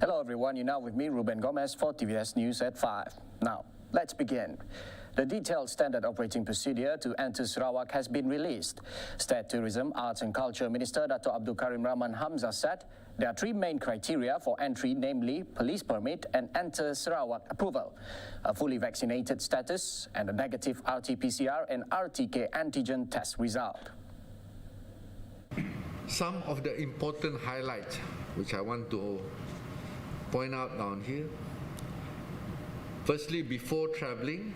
Hello everyone, you're now with me, Ruben Gomez, for TVS News at 5. Now, let's begin. The detailed standard operating procedure to enter Sarawak has been released. State Tourism, Arts and Culture Minister Dato' Abdul Karim Rahman Hamzah said there are three main criteria for entry, namely police permit and enter Sarawak approval, a fully vaccinated status, and a negative RT-PCR and RTK antigen test result. Some of the important highlights which I want to point out down here. Firstly, before travelling,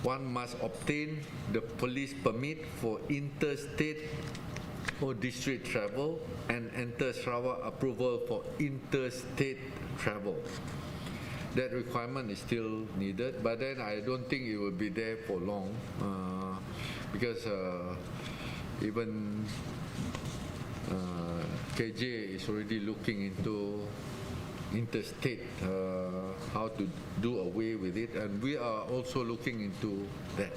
one must obtain the police permit for interstate or district travel and enter Sarawak approval for interstate travel. That requirement is still needed, but then I don't think it will be there for long because even KJ is already looking into interstate, how to do away with it, and we are also looking into that.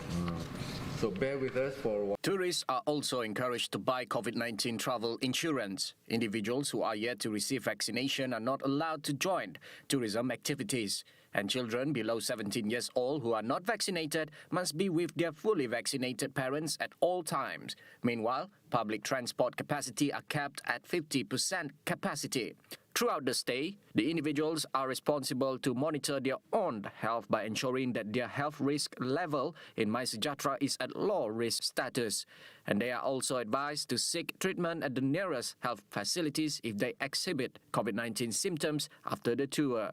So bear with us for a while. Tourists are also encouraged to buy COVID-19 travel insurance. Individuals who are yet to receive vaccination are not allowed to join tourism activities. And children below 17 years old who are not vaccinated must be with their fully vaccinated parents at all times. Meanwhile, public transport capacity are capped at 50% capacity. Throughout the stay, the individuals are responsible to monitor their own health by ensuring that their health risk level in MySejahtera is at low risk status. And they are also advised to seek treatment at the nearest health facilities if they exhibit COVID-19 symptoms after the tour.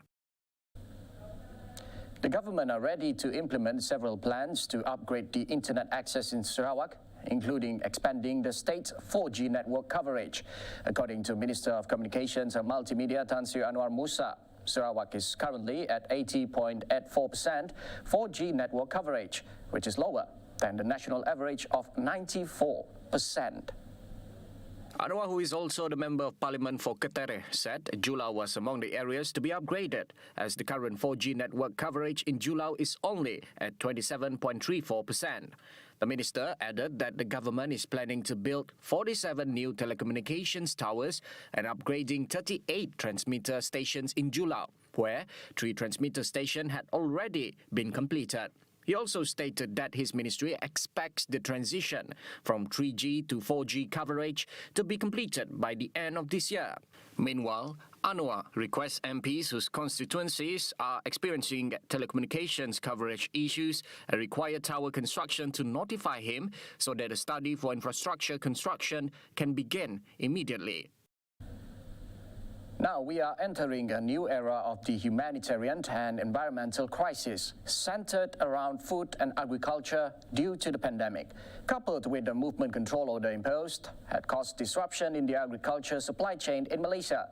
The government are ready to implement several plans to upgrade the internet access in Sarawak, including expanding the state's 4G network coverage. According to Minister of Communications and Multimedia Tan Sri Anwar Musa, Sarawak is currently at 80.84% 4G network coverage, which is lower than the national average of 94%. Anwar, who is also the Member of Parliament for Ketere, said Julau was among the areas to be upgraded, as the current 4G network coverage in Julau is only at 27.34%. The minister added that the government is planning to build 47 new telecommunications towers and upgrading 38 transmitter stations in Julau, where 3 transmitter stations had already been completed. He also stated that his ministry expects the transition from 3G to 4G coverage to be completed by the end of this year. Meanwhile, Anwar requests MPs whose constituencies are experiencing telecommunications coverage issues and require tower construction to notify him so that a study for infrastructure construction can begin immediately. Now we are entering a new era of the humanitarian and environmental crisis, centered around food and agriculture due to the pandemic. Coupled with the movement control order imposed, had caused disruption in the agriculture supply chain in Malaysia.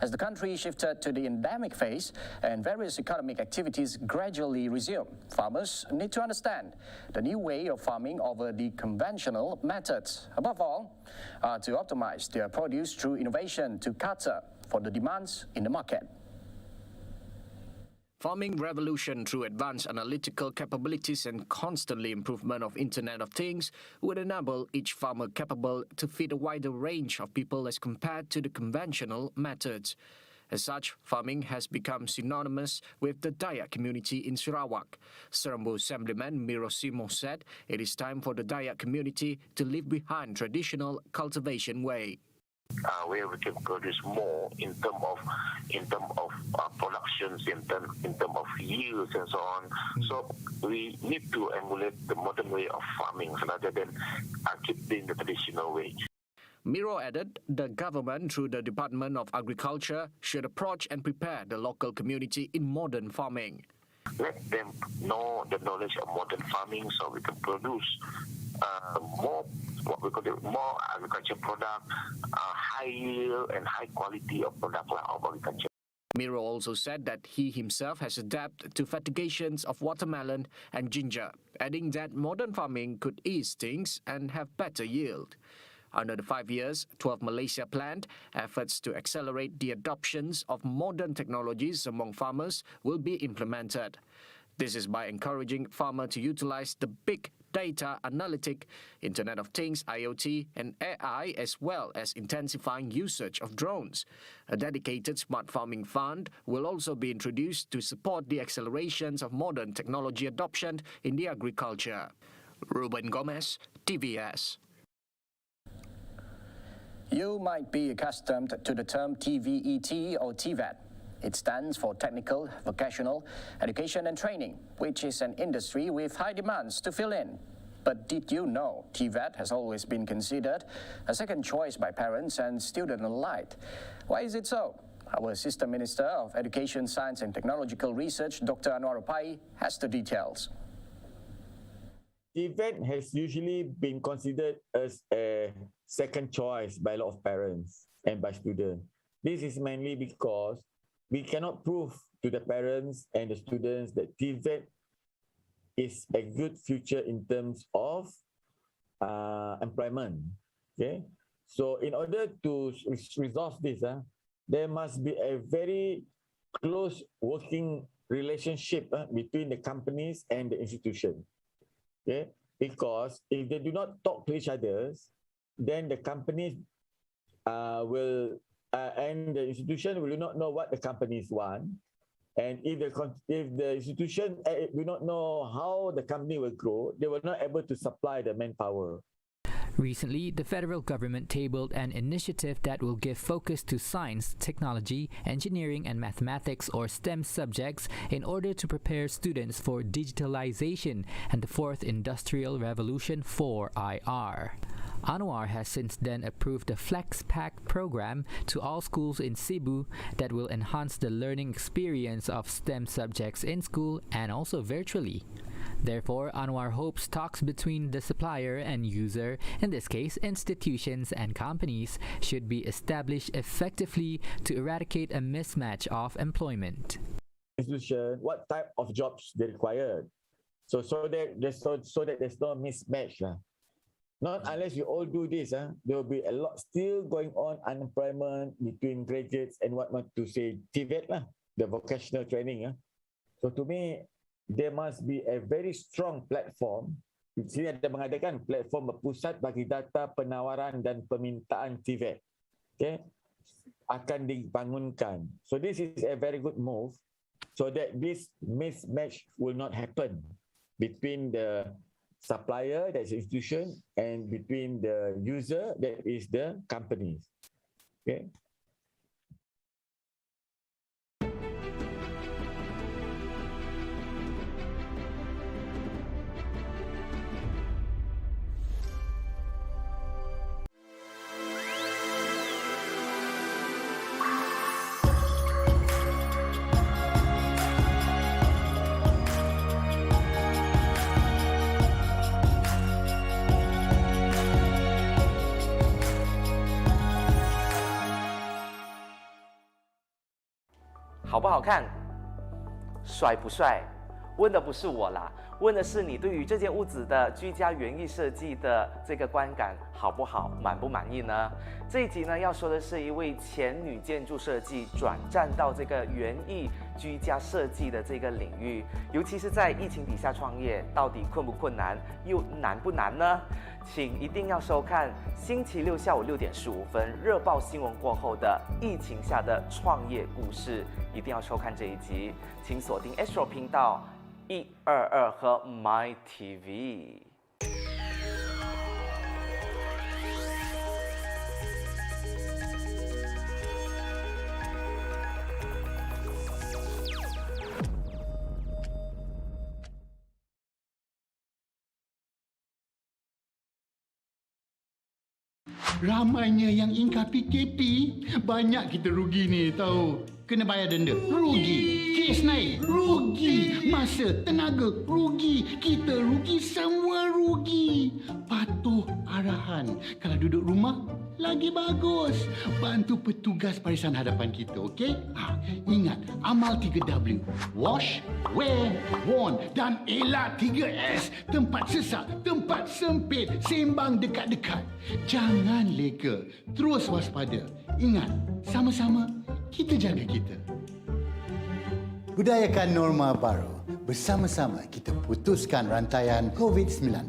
As the country shifted to the endemic phase and various economic activities gradually resume, farmers need to understand the new way of farming over the conventional methods. Above all, to optimize their produce through innovation to cater for the demands in the market. Farming revolution through advanced analytical capabilities and constantly improvement of Internet of Things would enable each farmer capable to feed a wider range of people as compared to the conventional methods. As such, farming has become synonymous with the Dayak community in Sarawak. Serembu Assemblyman Miro Simo said it is time for the Dayak community to leave behind traditional cultivation way. Where we can produce more in terms of productions, in terms of yields and so on. So we need to emulate the modern way of farming rather than keeping the traditional way. Miro added the government, through the Department of Agriculture, should approach and prepare the local community in modern farming. Let them know the knowledge of modern farming so we can produce more agriculture product, high yield and high quality of product of agriculture. Miro also said that he himself has adapted to fertigations of watermelon and ginger, adding that modern farming could ease things and have better yield. Under the 5 years 12 Malaysia plan, efforts to accelerate the adoptions of modern technologies among farmers will be implemented. This is by encouraging farmers to utilize the big data analytic, Internet of Things, IoT, and AI, as well as intensifying usage of drones. A dedicated smart farming fund will also be introduced to support the accelerations of modern technology adoption in the agriculture. Ruben Gomez, TVS. You might be accustomed to the term TVET or TVET. It stands for Technical, Vocational, Education and Training, which is an industry with high demands to fill in. But did you know TVET has always been considered a second choice by parents and students alike? Why is it so? Our Assistant Minister of Education, Science and Technological Research, Dr. Anwar Rupai, has the details. TVET has usually been considered as a second choice by a lot of parents and by students. This is mainly because we cannot prove to the parents and the students that TVET is a good future in terms of employment. Okay, so in order to resolve this, there must be a very close working relationship between the companies and the institution. Okay, because if they do not talk to each other, then the companies will and the institution will not know what the companies want. And if the institution do not know how the company will grow, they will not able to supply the manpower. Recently, the federal government tabled an initiative that will give focus to science, technology, engineering, and mathematics or STEM subjects in order to prepare students for digitalization and the Fourth Industrial Revolution 4IR. Anwar has since then approved the Flex Pack program to all schools in Cebu that will enhance the learning experience of STEM subjects in school and also virtually. Therefore, Anwar hopes talks between the supplier and user, in this case institutions and companies, should be established effectively to eradicate a mismatch of employment. Institution, what type of jobs they require, so that there's no mismatch. Not unless you all do this, there will be a lot still going on unemployment between graduates and whatnot to say TVET, the vocational training. So to me, there must be a very strong platform. Di sini ada mengadakan platform berpusat bagi data penawaran dan permintaan TVET. Okay, akan dibangunkan. So this is a very good move, so that this mismatch will not happen between the supplier, that's the institution, and between the user, that is the companies. Okay.好不好看？帅不帅？问的不是我啦，问的是你对于这间屋子的居家园艺设计的这个观感好不好，满不满意呢？这一集呢要说的是一位前女建筑设计转战到这个园艺居家设计的这个领域，尤其是在疫情底下创业，到底困不困难，又难不难呢？请一定要收看星期六下午6点15分热爆新闻过后的疫情下的创业故事，一定要收看这一集，请锁定 Astro 频道122和 My TV。Ramainya yang ingkar PKP, banyak kita rugi ni tahu. Kena bayar denda, rugi. Kes naik, rugi. Masa, tenaga, rugi. Kita rugi, semua rugi. Patuh arahan. Kalau duduk rumah, lagi bagus. Bantu petugas barisan hadapan kita, okey? Ingat, amal 3W. Wash, wear, warn dan elak 3S. Tempat sesak, tempat sempit, sembang dekat-dekat. Jangan leka, terus waspada. Ingat, sama-sama kita jaga kita. Budayakan norma baru. bersama-sama kita putuskan rantaian COVID-19.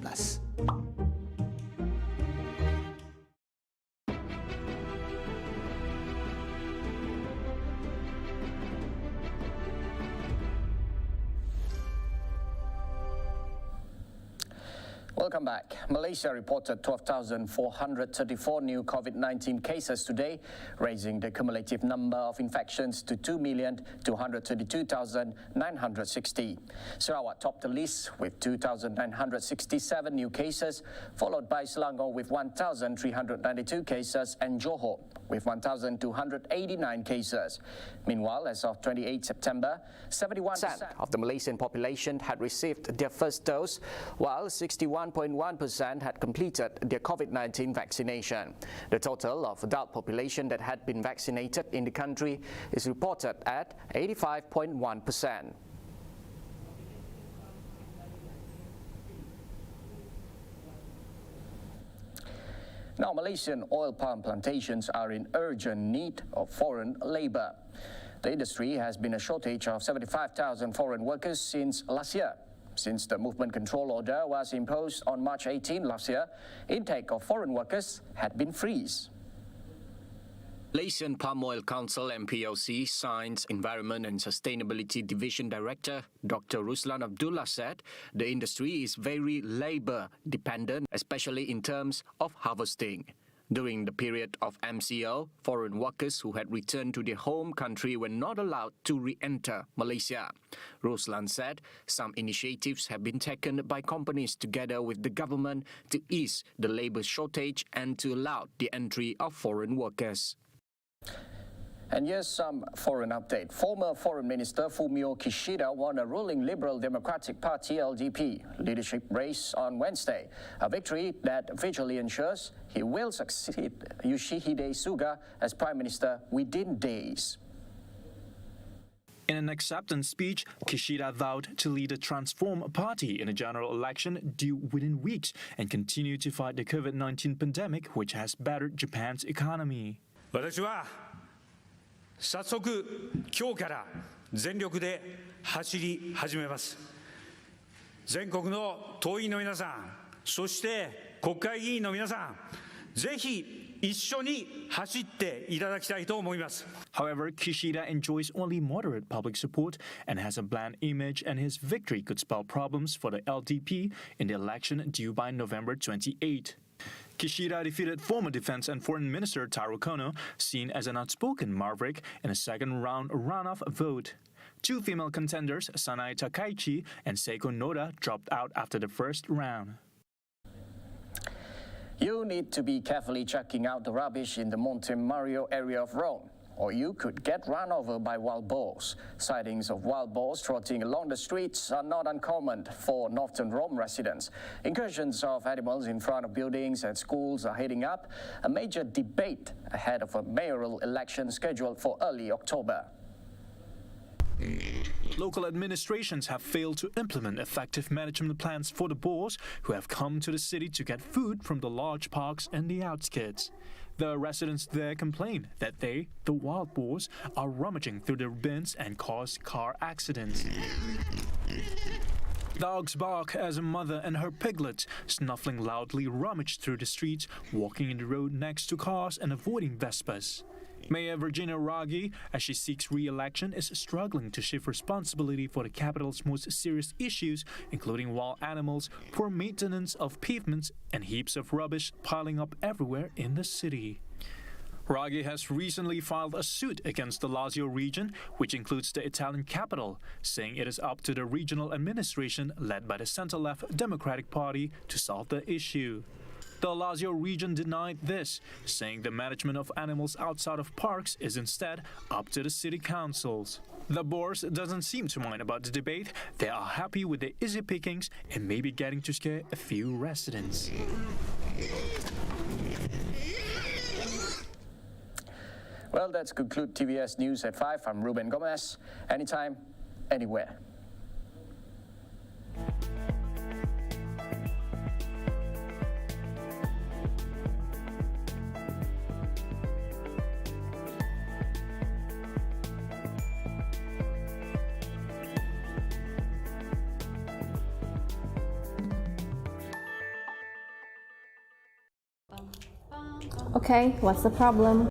Welcome back. Malaysia reported 12,434 new COVID-19 cases today, raising the cumulative number of infections to 2,232,960. Sarawak topped the list with 2,967 new cases, followed by Selangor with 1,392 cases and Johor with 1,289 cases. Meanwhile, as of 28 September, 71% of the Malaysian population had received their first dose, while 61.1% had completed their COVID-19 vaccination. The total of adult population that had been vaccinated in the country is reported at 85.1%. Now, Malaysian oil palm plantations are in urgent need of foreign labor. The industry has been a shortage of 75,000 foreign workers since last year. Since the movement control order was imposed on March 18 last year, intake of foreign workers had been frozen. Malaysian Palm Oil Council MPOC Science, Environment and Sustainability Division Director Dr. Ruslan Abdullah said the industry is very labour dependent, especially in terms of harvesting. During the period of MCO, foreign workers who had returned to their home country were not allowed to re-enter Malaysia. Ruslan said some initiatives have been taken by companies together with the government to ease the labour shortage and to allow the entry of foreign workers. And here's some foreign update. Former Foreign Minister Fumio Kishida won a ruling Liberal Democratic Party LDP leadership race on Wednesday, a victory that virtually ensures he will succeed Yoshihide Suga as Prime Minister within days. In an acceptance speech, Kishida vowed to lead a transform party in a general election due within weeks and continue to fight the COVID-19 pandemic, which has battered Japan's economy. 私は早速今日から全力で走り始めます。全国の党員の皆さん、そして国会議員の皆さん、ぜひ一緒に走っていただきたいと思います。 However, Kishida enjoys only moderate public support and has a bland image, and his victory could spell problems for the LDP in the election due by November 28. Kishida defeated former Defense and Foreign Minister Taro Kono, seen as an outspoken maverick, in a second-round runoff vote. Two female contenders, Sanae Takaichi and Seiko Noda, dropped out after the first round. You need to be carefully checking out the rubbish in the Monte Mario area of Rome, or you could get run over by wild boars. Sightings of wild boars trotting along the streets are not uncommon for northern Rome residents. Incursions of animals in front of buildings and schools are heating up, a major debate ahead of a mayoral election scheduled for early October. Local administrations have failed to implement effective management plans for the boars who have come to the city to get food from the large parks and the outskirts. The residents there complain that the wild boars, are rummaging through their bins and cause car accidents. Dogs bark as a mother and her piglet, snuffling loudly, rummage through the streets, walking in the road next to cars and avoiding Vespas. Mayor Virginia Raggi, as she seeks re-election, is struggling to shift responsibility for the capital's most serious issues, including wild animals, poor maintenance of pavements, and heaps of rubbish piling up everywhere in the city. Raggi has recently filed a suit against the Lazio region, which includes the Italian capital, saying it is up to the regional administration led by the centre-left Democratic Party to solve the issue. The Lazio region denied this, saying the management of animals outside of parks is instead up to the city councils. The BOARS doesn't seem to mind about the debate. They are happy with the easy pickings and maybe getting to scare a few residents. Well, that's conclude TVS News at 5. I'm Ruben Gomez. Anytime, anywhere. Okay, what's the problem?